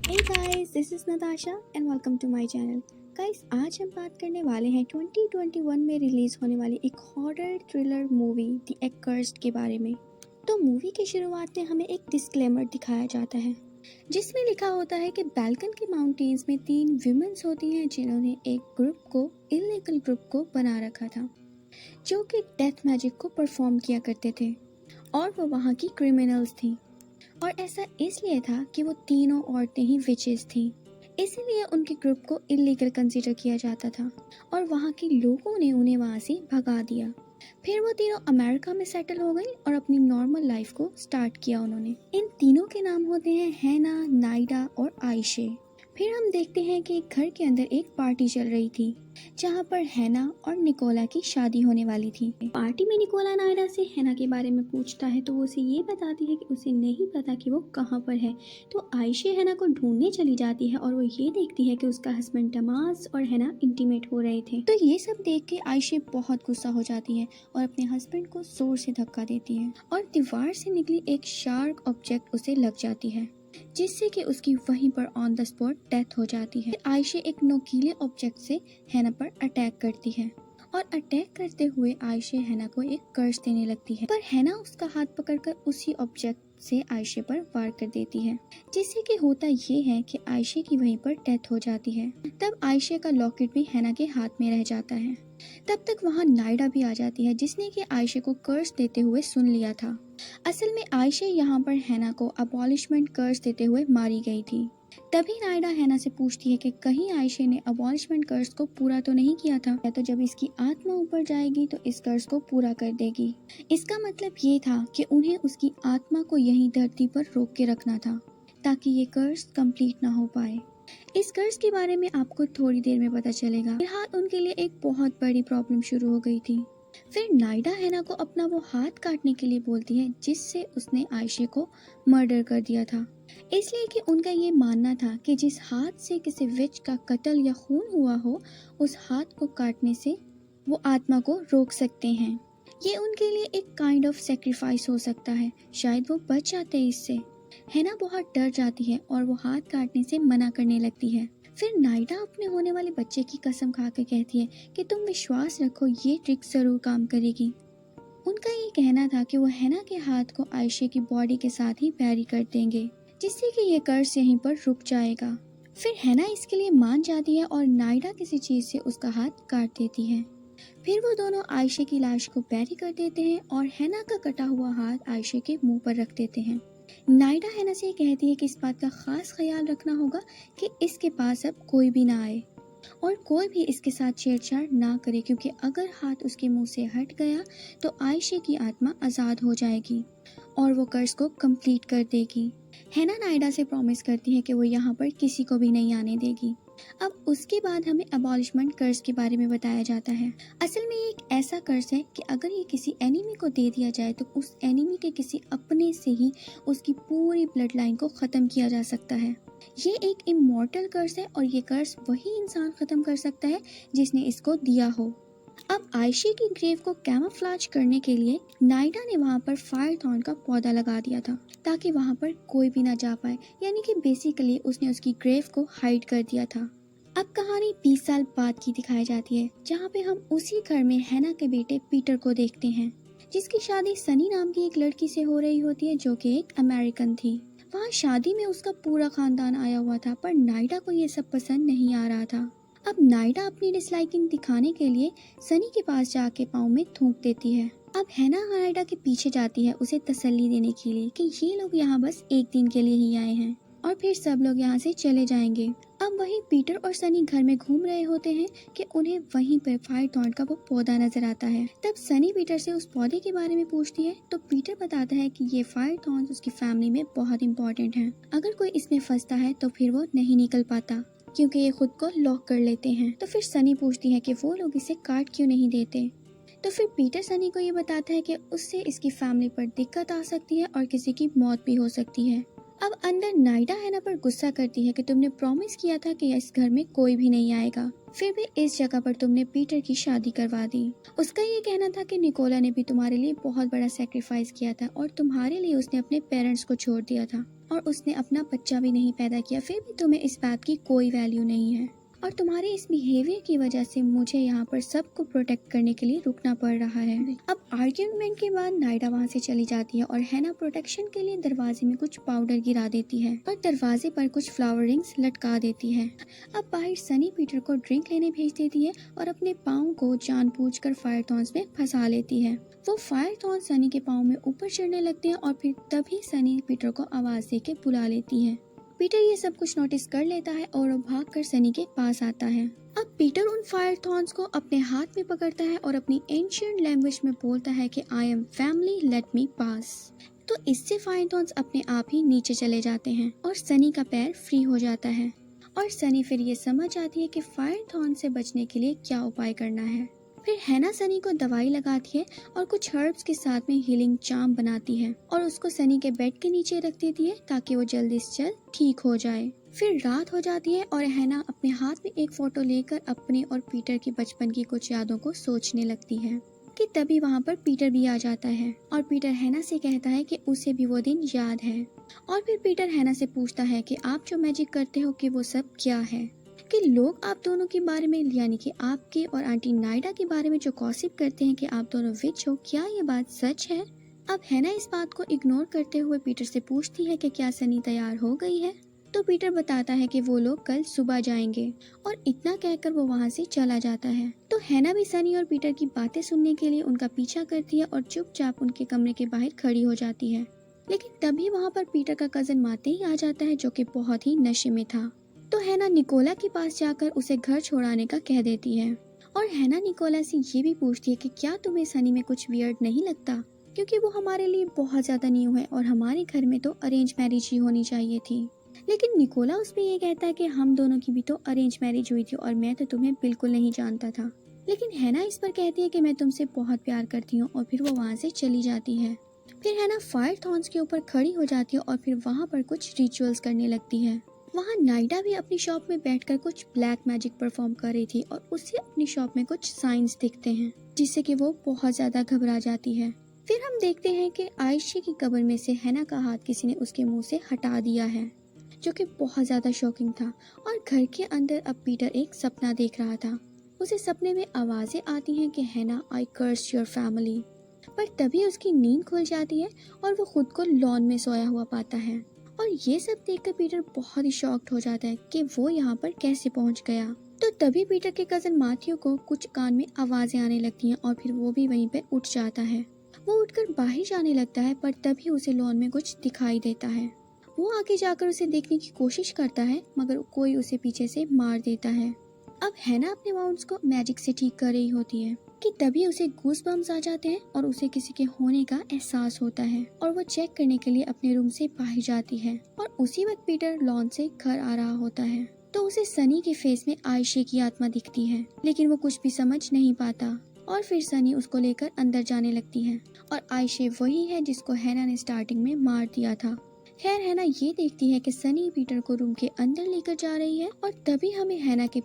Hey guys, this is Natasha and welcome to my channel. Guys, आज हम बात करने वाले हैं 2021 में रिलीज होने वाली एक हॉरर थ्रिलर मूवी द एक्कर्स्ड के बारे में। तो मूवी की शुरुआत में हमें एक डिस्क्लेमर दिखाया जाता है जिसमें लिखा होता है कि बैल्कन के माउंटेन्स में 3 विमेंस होती हैं जिन्होंने एक ग्रुप को इलीगल ग्रुप को बना रखा था जो कि डेथ मैजिक को परफॉर्म किया करते थे और वो वहाँ की क्रिमिनल्स थी। और ऐसा इसलिए था कि वो तीनों औरतें ही विचेस थीं, इसीलिए उनके ग्रुप को इलीगल कंसीडर किया जाता था और वहाँ के लोगों ने उन्हें वहाँ से भगा दिया। फिर वो तीनों अमेरिका में सेटल हो गई और अपनी नॉर्मल लाइफ को स्टार्ट किया उन्होंने। इन तीनों के नाम होते हैं हैना, नाइडा और आयशे। फिर हम देखते हैं कि एक घर के अंदर एक पार्टी चल रही थी जहाँ पर हैना और निकोला की शादी होने वाली थी। पार्टी में निकोला नायडा से हैना के बारे में पूछता है तो वो उसे ये बताती है कि उसे नहीं पता कि वो कहाँ पर है। तो आयशे हैना को ढूंढने चली जाती है और वो ये देखती है कि उसका हस्बैंड टमास और हैना इंटीमेट हो रहे थे। तो ये सब देख के आयशे बहुत गुस्सा हो जाती है और अपने हस्बैंड को जोर से धक्का देती है और दीवार से निकली एक शार्प ऑब्जेक्ट उसे लग जाती है जिससे कि उसकी वहीं पर ऑन द स्पॉट डेथ हो जाती है। आयशे एक नोकीले ऑब्जेक्ट से हैना पर अटैक करती है और अटैक करते हुए आयशे हैना को एक कर्स देने लगती है, पर हैना उसका हाथ पकड़कर उसी ऑब्जेक्ट से आयशे पर वार कर देती है जिससे कि होता ये है कि आयशे की वहीं पर डेथ हो जाती है। तब आयशे का लॉकेट भी हैना के हाथ में रह जाता है। तब तक वहाँ नायडा भी आ जाती है जिसने कि आयशे को कर्स देते हुए सुन लिया था। असल में आयशे यहाँ पर हैना को अबॉलिशमेंट कर्स देते हुए मारी गई थी। तभी नायडा हैना से पूछती है कि कहीं आयशे ने अबॉलिशमेंट कर्स को पूरा तो नहीं किया था, या तो जब इसकी आत्मा ऊपर जाएगी तो इस कर्स को पूरा कर देगी। इसका मतलब ये था कि उन्हें उसकी आत्मा को यहीं धरती पर रोक के रखना था ताकि ये कर्स कंप्लीट ना हो पाए। इस कर्ज के बारे में आपको थोड़ी देर में पता चलेगा। फिलहाल उनके लिए एक बहुत बड़ी प्रॉब्लम शुरू हो गई थी। फिर नायडा हैना को अपना वो हाथ काटने के लिए बोलती है जिससे उसने आयशे को मर्डर कर दिया था, इसलिए कि उनका ये मानना था कि जिस हाथ से किसी विच का कत्ल या खून हुआ हो उस हाथ को काटने से वो आत्मा को रोक सकते हैं। ये उनके लिए एक काइंड ऑफ सेक्रीफाइस हो सकता है, शायद वो बच जाते इससे। हैना बहुत डर जाती है और वो हाथ काटने से मना करने लगती है। फिर नायडा अपने होने वाले बच्चे की कसम खाकर कहती है कि तुम विश्वास रखो ये ट्रिक जरूर काम करेगी। उनका ये कहना था कि वो हैना के हाथ को आयशे की बॉडी के साथ ही बैरी कर देंगे जिससे कि ये कर्स यहीं पर रुक जाएगा। फिर हैना इसके लिए मान जाती है और नायडा किसी चीज से उसका हाथ काट देती है। फिर वो दोनों आयशे की लाश को बैरी कर देते हैं और हैना का कटा हुआ हाथ आयशे के मुंह पर रख देते हैं। नायडा हैना से कहती है कि इस बात का खास ख्याल रखना होगा कि इसके पास अब कोई भी ना आए और कोई भी इसके साथ छेड़छाड़ ना करे, क्योंकि अगर हाथ उसके मुंह से हट गया तो आयशे की आत्मा आज़ाद हो जाएगी और वो कर्ज को कंप्लीट कर देगी। हैना नायडा से प्रॉमिस करती है कि वो यहाँ पर किसी को भी नहीं आने देगी। अब उसके बाद हमें अबॉलिशमेंट कर्ज के बारे में बताया जाता है। असल में ये एक ऐसा कर्ज है कि अगर ये किसी एनिमी को दे दिया जाए तो उस एनिमी के किसी अपने से ही उसकी पूरी ब्लड लाइन को ख़त्म किया जा सकता है। ये एक इमॉर्टल कर्ज है और ये कर्ज वही इंसान ख़त्म कर सकता है जिसने इसको दिया हो। अब आयशे की ग्रेव को कैमोफ्लेज करने के लिए नायडा ने वहाँ पर फायर थॉर्न का पौधा लगा दिया था ताकि वहाँ पर कोई भी ना जा पाए, यानी कि बेसिकली उसने उसकी ग्रेव को हाइड कर दिया था। अब कहानी 20 साल बाद की दिखाई जाती है जहाँ पे हम उसी घर में हैना के बेटे पीटर को देखते हैं जिसकी शादी सनी नाम की एक लड़की से हो रही होती है जो कि एक अमेरिकन थी। वहाँ शादी में उसका पूरा खानदान आया हुआ था पर नायडा को ये सब पसंद नहीं आ रहा था। अब नायडा अपनी डिसलाइकिंग दिखाने के लिए सनी के पास जाके पाँव में थूक देती है। अब हैना नायडा के पीछे जाती है उसे तसल्ली देने के लिए कि ये लोग यहाँ बस एक दिन के लिए ही आए हैं और फिर सब लोग यहाँ से चले जाएंगे। अब वहीं पीटर और सनी घर में घूम रहे होते हैं कि उन्हें वहीं पर फायर थॉर्न का वो पौधा नजर आता है। तब सनी पीटर से उस पौधे के बारे में पूछती है तो पीटर बताता है कि ये फायर थॉर्न उसकी फैमिली में बहुत इंपॉर्टेंट है। अगर कोई इसमें फंसता है तो फिर वो नहीं निकल पाता क्योंकि ये खुद को लॉक कर लेते हैं। तो फिर सनी पूछती है कि वो लोग इसे काट क्यों नहीं देते। तो फिर पीटर सनी को ये बताता है कि उससे इसकी फैमिली पर दिक्कत आ सकती है और किसी की मौत भी हो सकती है अब अंदर नाइडा हैना पर गुस्सा करती है कि तुमने प्रॉमिस किया था कि इस घर में कोई भी नहीं आएगा, फिर भी इस जगह पर तुमने पीटर की शादी करवा दी। उसका ये कहना था कि निकोला ने भी तुम्हारे लिए बहुत बड़ा सेक्रीफाइस किया था और तुम्हारे लिए उसने अपने पेरेंट्स को छोड़ दिया था और उसने अपना बच्चा भी नहीं पैदा किया, फिर भी तुम्हें इस बात की कोई वैल्यू नहीं है और तुम्हारे इस बिहेवियर की वजह से मुझे यहाँ पर सबको प्रोटेक्ट करने के लिए रुकना पड़ रहा है। अब आर्ग्यूमेंट के बाद नाइडा वहाँ से चली जाती है और हैना प्रोटेक्शन के लिए दरवाजे में कुछ पाउडर गिरा देती है और दरवाजे पर कुछ फ्लावर रिंग्स लटका देती है। अब बाहर सनी पीटर को ड्रिंक लेने भेज देती है और अपने पाँव को जानबूझकर फायर थॉर्न्स में फंसा लेती है। वो फायर थॉर्न सनी के पाँव में ऊपर चढ़ने लगते हैं और फिर तभी सनी पीटर को आवाज देके बुला लेती है। पीटर ये सब कुछ नोटिस कर लेता है और वो भागकर सनी के पास आता है। अब पीटर उन फायर थॉर्न्स को अपने हाथ में पकड़ता है और अपनी एंशिएंट लैंग्वेज में बोलता है कि I am family, let me pass. तो इससे फायर थॉर्न्स अपने आप ही नीचे चले जाते हैं और सनी का पैर फ्री हो जाता है और सनी फिर ये समझ आती है कि फायर थॉर्न से बचने के लिए क्या उपाय करना है। फिर हैना सनी को दवाई लगाती है और कुछ हर्ब्स के साथ में हीलिंग चार्म बनाती है और उसको सनी के बेड के नीचे रख देती है ताकि वो जल्दी से जल्द ठीक हो जाए। फिर रात हो जाती है और हैना अपने हाथ में एक फोटो लेकर अपने और पीटर की बचपन की कुछ यादों को सोचने लगती है कि तभी वहाँ पर पीटर भी आ जाता है और पीटर हैना से कहता है कि उसे भी वो दिन याद है। और फिर पीटर हैना से पूछता है कि आप जो मैजिक करते हो कि वो सब क्या है, कि लोग आप दोनों के बारे में यानी कि आपके और आंटी नाइडा के बारे में जो गॉसिप करते हैं कि आप दोनों विच हो, क्या ये बात सच है। अब हैना इस बात को इग्नोर करते हुए पीटर से पूछती है कि क्या सनी तैयार हो गई है। तो पीटर बताता है कि वो लोग कल सुबह जाएंगे और इतना कहकर वो वहाँ से चला जाता है। तो हैना भी सनी और पीटर की बातें सुनने के लिए उनका पीछा करती है और चुपचाप उनके कमरे के बाहर खड़ी हो जाती है। लेकिन तभी वहाँ पर पीटर का कजन माते ही आ जाता है जो कि बहुत ही नशे में था। तो हैना निकोला के पास जाकर उसे घर छोड़ाने का कह देती है और हैना निकोला से ये भी पूछती है कि क्या तुम्हें सनी में कुछ वियर्ड नहीं लगता, क्योंकि वो हमारे लिए बहुत ज्यादा न्यू है और हमारे घर में तो अरेंज मैरिज ही होनी चाहिए थी। लेकिन निकोला उस पे ये कहता है कि हम दोनों की भी तो अरेंज मैरिज हुई थी और मैं तो तुम्हें बिल्कुल नहीं जानता था। लेकिन हैना इस पर कहती है कि मैं तुमसे बहुत प्यार करती हूँ और फिर वो वहाँ से चली जाती है। फिर हैना फायर थॉर्न्स के ऊपर खड़ी हो जाती है और फिर वहाँ पर कुछ रिचुअल्स करने लगती है। वहाँ नाइडा भी अपनी शॉप में बैठकर कुछ ब्लैक मैजिक परफॉर्म कर रही थी और उसे अपनी शॉप में कुछ साइंस दिखते हैं जिससे कि वो बहुत ज्यादा घबरा जाती है। फिर हम देखते हैं कि आयशे की कब्र में से हैना का हाथ किसी ने उसके मुंह से हटा दिया है, जो कि बहुत ज्यादा शॉकिंग था। और घर के अंदर अब पीटर एक सपना देख रहा था। उसे सपने में आवाजें आती हैं कि हैना, आई कर्स योर फैमिली। पर तभी उसकी नींद खुल जाती है और वो खुद को लॉन में सोया हुआ पाता है। और ये सब देखकर पीटर बहुत ही शॉक्ड हो जाता है कि वो यहाँ पर कैसे पहुँच गया। तो तभी पीटर के कजन मैथ्यू को कुछ कान में आवाजें आने लगती हैं और फिर वो भी वहीं पे उठ जाता है। वो उठकर बाहर जाने लगता है पर तभी उसे लॉन में कुछ दिखाई देता है। वो आगे जाकर उसे देखने की कोशिश करता है मगर कोई उसे पीछे से मार देता है। अब हैना अपने वाउंड्स को मैजिक से ठीक कर रही होती है कि तभी उसे गूस बम्स आ जाते हैं और उसे किसी के होने का एहसास होता है और वो चेक करने के लिए अपने रूम से बाहर जाती है। और उसी वक्त पीटर लॉन से घर आ रहा होता है तो उसे सनी के फेस में आयशे की आत्मा दिखती है, लेकिन वो कुछ भी समझ नहीं पाता। और फिर सनी उसको लेकर अंदर जाने लगती है और आयशे वही है जिसको हैना ने स्टार्टिंग में मार दिया था। खैर हैना ये देखती है कि सनी पीटर को रूम के अंदर लेकर जा रही है और तभी हमें हैना के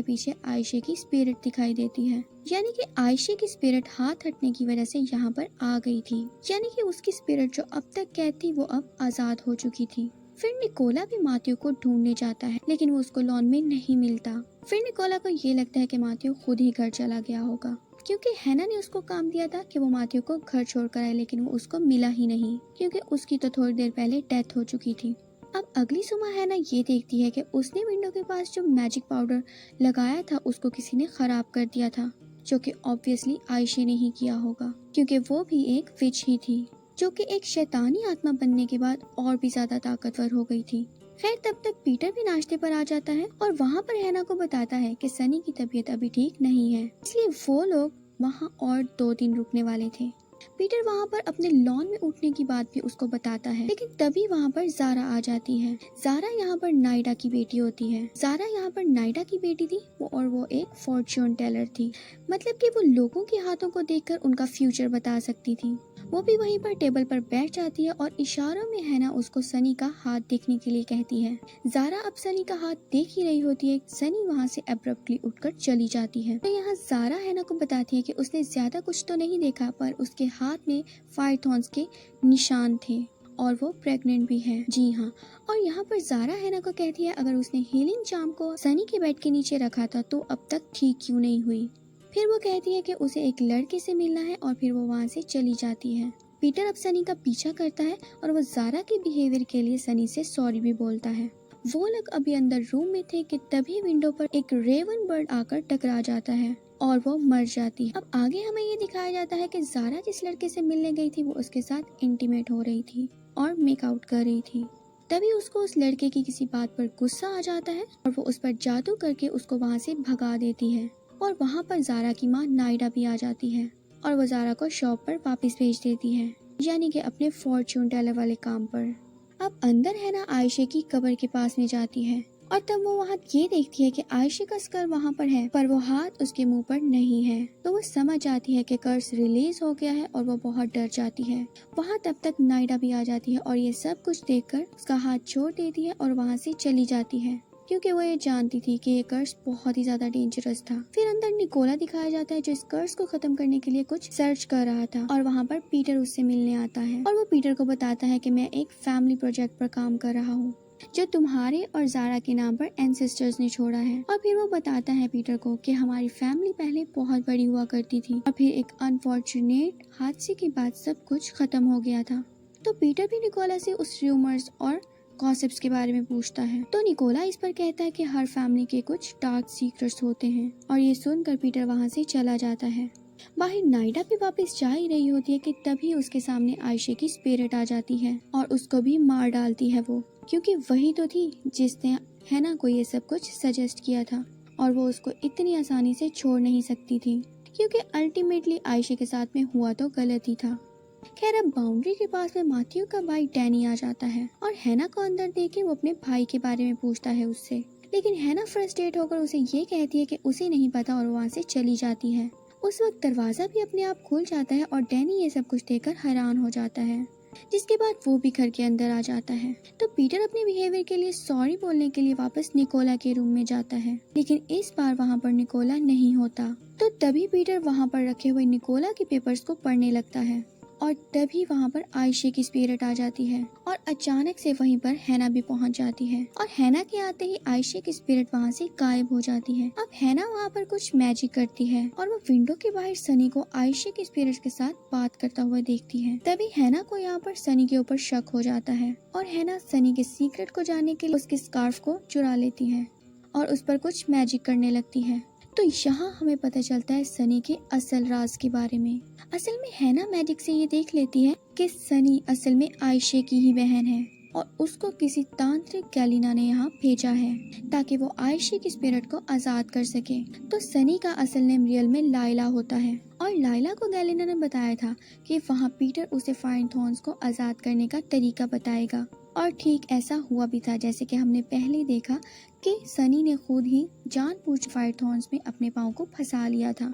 पीछे आयशे की स्पिरिट दिखाई देती है। यानी कि आयशे की स्पिरिट हाथ हटने की वजह से यहाँ पर आ गई थी। यानी कि उसकी स्पिरिट जो अब तक कैद थी वो अब आजाद हो चुकी थी। फिर निकोला भी मैथ्यू को ढूंढने जाता है लेकिन वो उसको लॉन में नहीं मिलता। फिर निकोला को ये लगता है कि मैथ्यू खुद ही घर चला गया होगा, क्योंकि हैना ने उसको काम दिया था कि वो मैथ्यू को घर छोड़कर आए, लेकिन वो उसको मिला ही नहीं क्योंकि उसकी तो थोड़ी देर पहले डेथ हो चुकी थी। अब अगली सुबह हैना ये देखती है कि उसने विंडो के पास जो मैजिक पाउडर लगाया था उसको किसी ने खराब कर दिया था, जो कि ऑब्वियसली आयशे ने ही किया होगा क्योंकि वो भी एक विच ही थी जो कि एक शैतानी आत्मा बनने के बाद और भी ज्यादा ताकतवर हो गई थी। खैर तब तक पीटर भी नाश्ते पर आ जाता है और वहाँ पर हैना को बताता है कि सनी की तबीयत अभी ठीक नहीं है, इसलिए वो लोग वहाँ और 2 दिन रुकने वाले थे। पीटर वहाँ पर अपने लॉन में उठने की बात भी उसको बताता है, लेकिन तभी वहाँ पर जारा आ जाती है। जारा यहाँ पर नाइडा की बेटी होती है। जारा यहाँ पर नाइडा की बेटी थी और वो एक फॉर्च्यून टेलर थी, मतलब कि वो लोगों के हाथों को देखकर उनका फ्यूचर बता सकती थी। वो भी वहीं पर टेबल पर बैठ जाती है और इशारों में हैना उसको सनी का हाथ देखने के लिए कहती है। ज़ारा अब सनी का हाथ देख ही रही होती है। सनी वहाँ से अब्रप्टली उठकर चली जाती है। तो यहाँ ज़ारा हैना को बताती है कि उसने ज्यादा कुछ तो नहीं देखा, पर उसके हाथ में फायर थॉर्न्स के निशान थे और वो प्रेग्नेंट भी है। जी हाँ। और यहाँ पर ज़ारा हैना को कहती है अगर उसने हीलिंग चार्म को सनी के बेड के नीचे रखा था तो अब तक ठीक क्यों नहीं हुई। फिर वो कहती है कि उसे एक लड़के से मिलना है और फिर वो वहाँ से चली जाती है। पीटर अब सनी का पीछा करता है और वो ज़ारा के बिहेवियर के लिए सनी से सॉरी भी बोलता है। वो लोग अभी अंदर रूम में थे कि तभी विंडो पर एक रेवन बर्ड आकर टकरा जाता है और वो मर जाती है। अब आगे हमें ये दिखाया जाता है कि ज़ारा जिस लड़के से मिलने गई थी वो उसके साथ इंटीमेट हो रही थी और मेकआउट कर रही थी। तभी उसको उस लड़के की किसी बात पर गुस्सा आ जाता है और वो उस पर जादू करके उसको वहाँ से भगा देती है। और वहाँ पर ज़ारा की माँ नायडा भी आ जाती है और वो ज़ारा को शॉप पर वापस भेज देती है, यानी कि अपने फॉर्च्यून टेलर वाले काम पर। अब अंदर हैना आयशे की कब्र के पास में जाती है और तब वो वहाँ ये देखती है कि आयशे का स्कर वहाँ पर है, पर वो हाथ उसके मुंह पर नहीं है। तो वो समझ जाती है कि कर्स रिलीज हो गया है और वो बहुत डर जाती है। वहाँ तब तक नायडा भी आ जाती है और ये सब कुछ देखकर उसका हाथ छोड़ देती है और वहाँ से चली जाती है, क्योंकि वो ये जानती थी कि ये कर्स बहुत ही ज्यादा डेंजरस था। फिर अंदर निकोला दिखाया जाता है जो इस कर्स को खत्म करने के लिए कुछ सर्च कर रहा था और वहाँ पर पीटर उससे मिलने आता है और वो पीटर को बताता है कि मैं एक फैमिली प्रोजेक्ट पर काम कर रहा हूँ जो तुम्हारे और ज़ारा के नाम पर एंसेस्टर्स ने छोड़ा है। और फिर वो बताता है पीटर को कि हमारी फैमिली पहले बहुत बड़ी हुआ करती थी और फिर एक अनफॉर्चुनेट हादसे के बाद सब कुछ खत्म हो गया था। तो पीटर भी निकोला से उस रूमर्स और गॉसिप्स के बारे में पूछता है। तो निकोला इस पर कहता है कि हर फैमिली के कुछ डार्क सीक्रेट्स होते हैं और ये सुनकर पीटर वहाँ से चला जाता है। बाहर नायडा भी वापस जा ही रही होती है कि तभी उसके सामने आयशे की स्पिरिट आ जाती है और उसको भी मार डालती है वो, क्योंकि वही तो थी जिसने हैना को ये सब कुछ सजेस्ट किया था और वो उसको इतनी आसानी से छोड़ नहीं सकती थी, क्योंकि अल्टीमेटली आयशे के साथ में हुआ तो गलत ही था। खैर अब बाउंड्री के पास में माथ्यू का भाई डैनी आ जाता है और हैना को अंदर देख के वो अपने भाई के बारे में पूछता है उससे, लेकिन हैना फ्रस्ट्रेट होकर उसे ये कहती है कि उसे नहीं पता और वहाँ से चली जाती है। उस वक्त दरवाजा भी अपने आप खुल जाता है और डैनी ये सब कुछ देखकर हैरान हो जाता है, जिसके बाद वो भी घर के अंदर आ जाता है। तो पीटर अपने बिहेवियर के लिए सॉरी बोलने के लिए वापस निकोला के रूम में जाता है, लेकिन इस बार वहाँ पर निकोला नहीं होता। तो तभी पीटर वहाँ पर रखे हुए निकोला के पेपर्स को पढ़ने लगता है और तभी वहाँ पर आयशे की स्पिरिट आ जाती है और अचानक से वहीं पर हैना भी पहुँच जाती है और हैना के आते ही आयशे की स्पिरिट वहाँ से गायब हो जाती है। अब हैना वहाँ पर कुछ मैजिक करती है और वो विंडो के बाहर सनी को आयशे की स्पिरिट के साथ बात करता हुआ देखती है। तभी हैना को यहाँ पर सनी के ऊपर शक हो जाता है और हैना सनी के सीक्रेट को जानने के लिए उसके स्कार्फ को चुरा लेती है और उस पर कुछ मैजिक करने लगती है। तो यहाँ हमें पता चलता है सनी के असल राज के बारे में। असल में हैना मैजिक से ये देख लेती है कि सनी असल में आयशे की ही बहन है और उसको किसी तांत्रिक गैलिना ने यहाँ भेजा है ताकि वो आयशे की स्पिरिट को आजाद कर सके। तो सनी का असल नेम रियल में लाइला होता है और लाइला को गैलिना ने बताया था कि वहाँ पीटर उसे फायर थॉर्न्स को आजाद करने का तरीका बताएगा और ठीक ऐसा हुआ भी था, जैसे कि हमने पहले देखा कि सनी ने खुद ही जानबूझ फायर थॉर्न्स में अपने पाँव को फंसा लिया था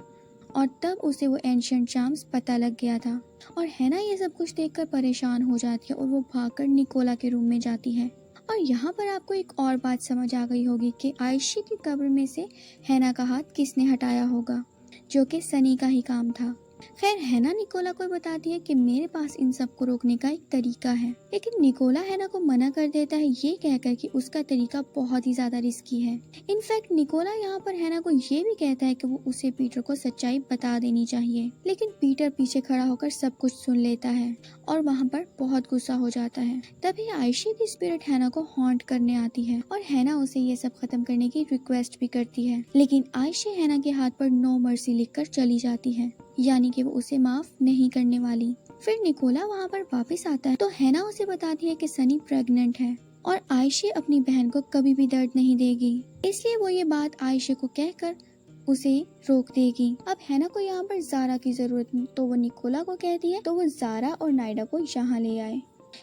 और तब उसे वो एंशिएंट चार्म्स पता लग गया था। और हैना ये सब कुछ देखकर परेशान हो जाती है और वो भागकर निकोला के रूम में जाती है। और यहाँ पर आपको एक और बात समझ आ गई होगी कि आयशे की कब्र में से हैना का हाथ किसने हटाया होगा, जो कि सनी का ही काम था। खैर हैना निकोला को बताती है कि मेरे पास इन सब को रोकने का एक तरीका है, लेकिन निकोला हैना को मना कर देता है ये कहकर कि उसका तरीका बहुत ही ज्यादा रिस्की है। इनफैक्ट निकोला यहाँ पर हैना को ये भी कहता है कि वो उसे पीटर को सच्चाई बता देनी चाहिए, लेकिन पीटर पीछे खड़ा होकर सब कुछ सुन लेता है और वहाँ पर बहुत गुस्सा हो जाता है। तभी आयशे की स्पिरिट हैना को हॉन्ट करने आती है और हैना उसे ये सब खत्म करने की रिक्वेस्ट भी करती है, लेकिन आयशे हैना के हाथ पर नो मर्सी लिखकर चली जाती है, यानी कि वो उसे माफ नहीं करने वाली। फिर निकोला वहाँ पर वापस आता है तो हैना उसे बताती है कि सनी प्रेग्नेंट है और आयशे अपनी बहन को कभी भी दर्द नहीं देगी, इसलिए वो ये बात आयशे को कहकर उसे रोक देगी। अब हैना को यहाँ पर ज़ारा की जरूरत तो वो निकोला को कहती है तो वो ज़ारा और नायडा को यहाँ ले आए,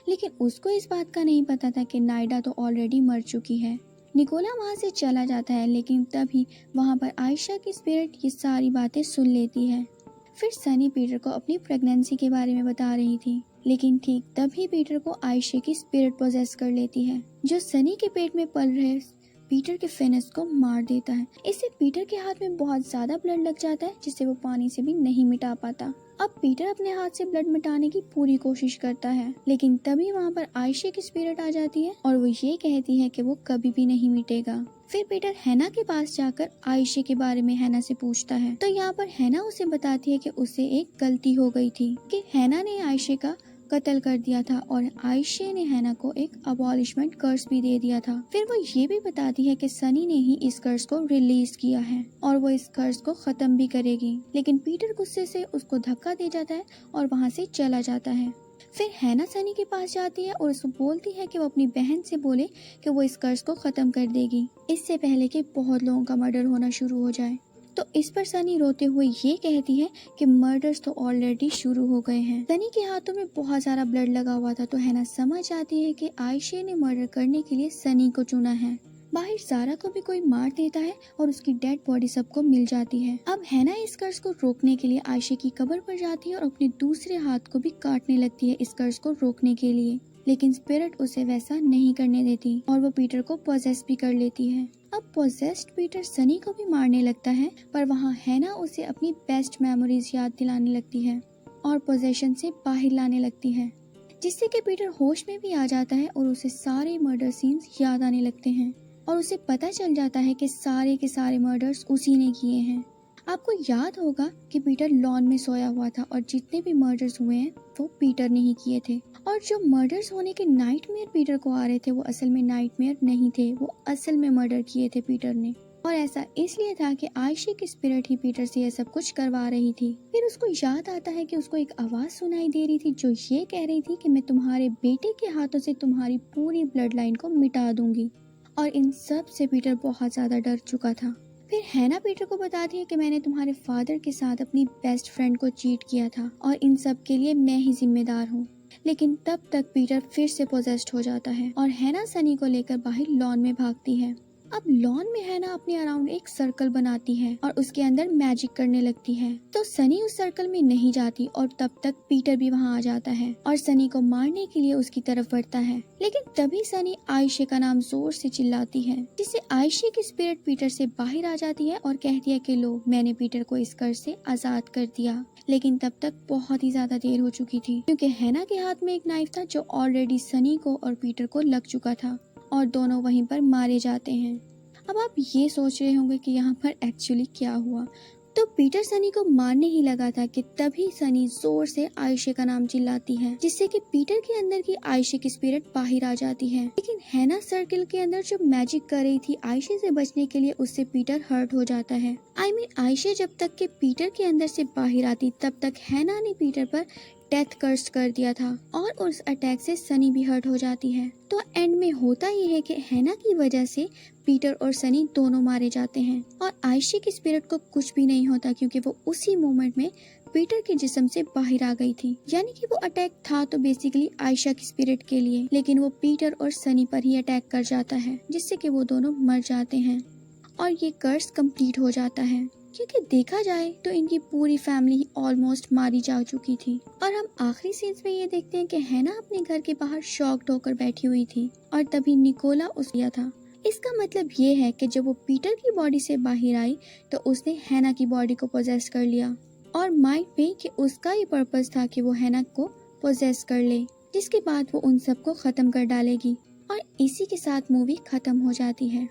लेकिन उसको इस बात का नहीं पता था कि नायडा तो ऑलरेडी मर चुकी है। निकोला वहाँ से चला जाता है, लेकिन तभी वहाँ पर आयशा की स्पिरिट ये सारी बातें सुन लेती है। फिर सनी पीटर को अपनी प्रेगनेंसी के बारे में बता रही थी, लेकिन ठीक तभी पीटर को आयशे की स्पिरिट पोजेस कर लेती है, जो सनी के पेट में पल रहे पीटर के फिनिस को मार देता है। इससे पीटर के हाथ में बहुत ज्यादा ब्लड लग जाता है, जिससे वो पानी से भी नहीं मिटा पाता। अब पीटर अपने हाथ से ब्लड मिटाने की पूरी कोशिश करता है, लेकिन तभी वहाँ पर आयशे की स्पिरिट आ जाती है और वो ये कहती है कि वो कभी भी नहीं मिटेगा। फिर पीटर हैना के पास जाकर आयशे के बारे में हैना से पूछता है, तो यहाँ पर हैना उसे बताती है कि उसे एक गलती हो गई थी कि हैना ने आयशे का कत्ल कर दिया था और आयशे ने हैना को एक अबॉलिशमेंट कर्स भी दे दिया था। फिर वो ये भी बताती है कि सनी ने ही इस कर्स को रिलीज किया है और वो इस कर्स को खत्म भी करेगी, लेकिन पीटर गुस्से से उसको धक्का दे जाता है और वहाँ से चला जाता है। फिर हैना सनी के पास जाती है और उसको बोलती है कि वो अपनी बहन से बोले कि वो इस कर्स को खत्म कर देगी, इससे पहले कि बहुत लोगों का मर्डर होना शुरू हो जाए। तो इस पर सनी रोते हुए ये कहती है कि मर्डर्स तो ऑलरेडी शुरू हो गए हैं। सनी के हाथों में बहुत सारा ब्लड लगा हुआ था, तो हैना समझ आती है कि आयशे ने मर्डर करने के लिए सनी को चुना है। बाहर सारा को भी कोई मार देता है और उसकी डेड बॉडी सबको मिल जाती है। अब हैना इस कर्ज को रोकने के लिए आयशे की कब्र पर जाती है और अपने दूसरे हाथ को भी काटने लगती है इस कर्ज को रोकने के लिए, लेकिन स्पिरिट उसे वैसा नहीं करने देती और वो पीटर को पोजेस भी कर लेती है। अब पोजेस्ड पीटर सनी को भी मारने लगता है, पर वहाँ हैना उसे अपनी बेस्ट मेमोरीज याद दिलाने लगती है और पोजेशन से बाहर लाने लगती है, जिससे कि पीटर होश में भी आ जाता है और उसे सारे मर्डर सीन्स याद आने लगते हैं और उसे पता चल जाता है कि सारे के सारे मर्डर्स उसी ने किए हैं। आपको याद होगा कि पीटर लॉन में सोया हुआ था और जितने भी मर्डर्स हुए हैं वो पीटर ने ही किए थे, और जो मर्डर्स होने के नाइटमेयर पीटर को आ रहे थे वो असल में नाइटमेयर नहीं थे, वो असल में मर्डर किए थे पीटर ने। और ऐसा इसलिए था कि आयशे की स्पिरिट ही पीटर से यह सब कुछ करवा रही थी। फिर उसको याद आता है कि उसको एक आवाज सुनाई दे रही थी जो ये कह रही थी कि मैं तुम्हारे बेटे के हाथों से तुम्हारी पूरी ब्लड लाइन को मिटा दूंगी, और इन सब से पीटर बहुत ज्यादा डर चुका था। फिर हैना पीटर को बताती है कि मैंने तुम्हारे फादर के साथ अपनी बेस्ट फ्रेंड को चीट किया था और इन सब के लिए मैं ही जिम्मेदार हूँ। लेकिन तब तक पीटर फिर से पोजेस्ड हो जाता है और हैना सनी को लेकर बाहर लॉन में भागती है। अब लॉन में हैना अपने अराउंड एक सर्कल बनाती है और उसके अंदर मैजिक करने लगती है, तो सनी उस सर्कल में नहीं जाती और तब तक पीटर भी वहाँ आ जाता है और सनी को मारने के लिए उसकी तरफ बढ़ता है। लेकिन तभी सनी आयशे का नाम जोर से चिल्लाती है, जिससे आयशे की स्पिरिट पीटर से बाहर आ जाती है और कहती है कि लो, मैंने पीटर को इस कर्ज से आजाद कर दिया। लेकिन तब तक बहुत ही ज्यादा देर हो चुकी थी, क्योंकि हैना के हाथ में एक नाइफ था जो ऑलरेडी सनी को और पीटर को लग चुका था और दोनों वहीं पर मारे जाते हैं। अब आप ये सोच रहे होंगे कि यहाँ पर एक्चुअली क्या हुआ। तो पीटर सनी को मारने ही लगा था कि तभी सनी जोर से आयशे का नाम चिल्लाती है, जिससे कि पीटर के अंदर की आयशे की स्पिरिट बाहर आ जाती है। लेकिन हैना सर्कल के अंदर जो मैजिक कर रही थी आयशे से बचने के लिए, उससे पीटर हर्ट हो जाता है। आयशे जब तक के पीटर के अंदर से बाहर आती तब तक हैना ने पीटर पर डेथ कर्स कर दिया था और उस अटैक से सनी भी हर्ट हो जाती है। तो एंड में होता ये है कि हैना की वजह से पीटर और सनी दोनों मारे जाते हैं और आयशे की स्पिरिट को कुछ भी नहीं होता, क्योंकि वो उसी मोमेंट में पीटर के जिस्म से बाहर आ गई थी। यानी कि वो अटैक था तो बेसिकली आयशा की स्पिरिट के लिए, लेकिन वो पीटर और सनी पर ही अटैक कर जाता है, जिससे कि वो दोनों मर जाते हैं और ये कर्स कंप्लीट हो जाता है। क्योंकि देखा जाए तो इनकी पूरी फैमिली ऑलमोस्ट मारी जा चुकी थी। और हम आखिरी सीन्स में ये देखते हैं कि हैना अपने घर के बाहर शॉक्ड होकर बैठी हुई थी और तभी निकोला उस गया था। इसका मतलब ये है कि जब वो पीटर की बॉडी से बाहर आई तो उसने हैना की बॉडी को पोजेस कर लिया, और माइट भी कि उसका ये पर्पस था कि वो हैना को पोजेस कर ले, जिसके बाद वो उन सबको खत्म कर डालेगी और इसी के साथ मूवी खत्म हो जाती है।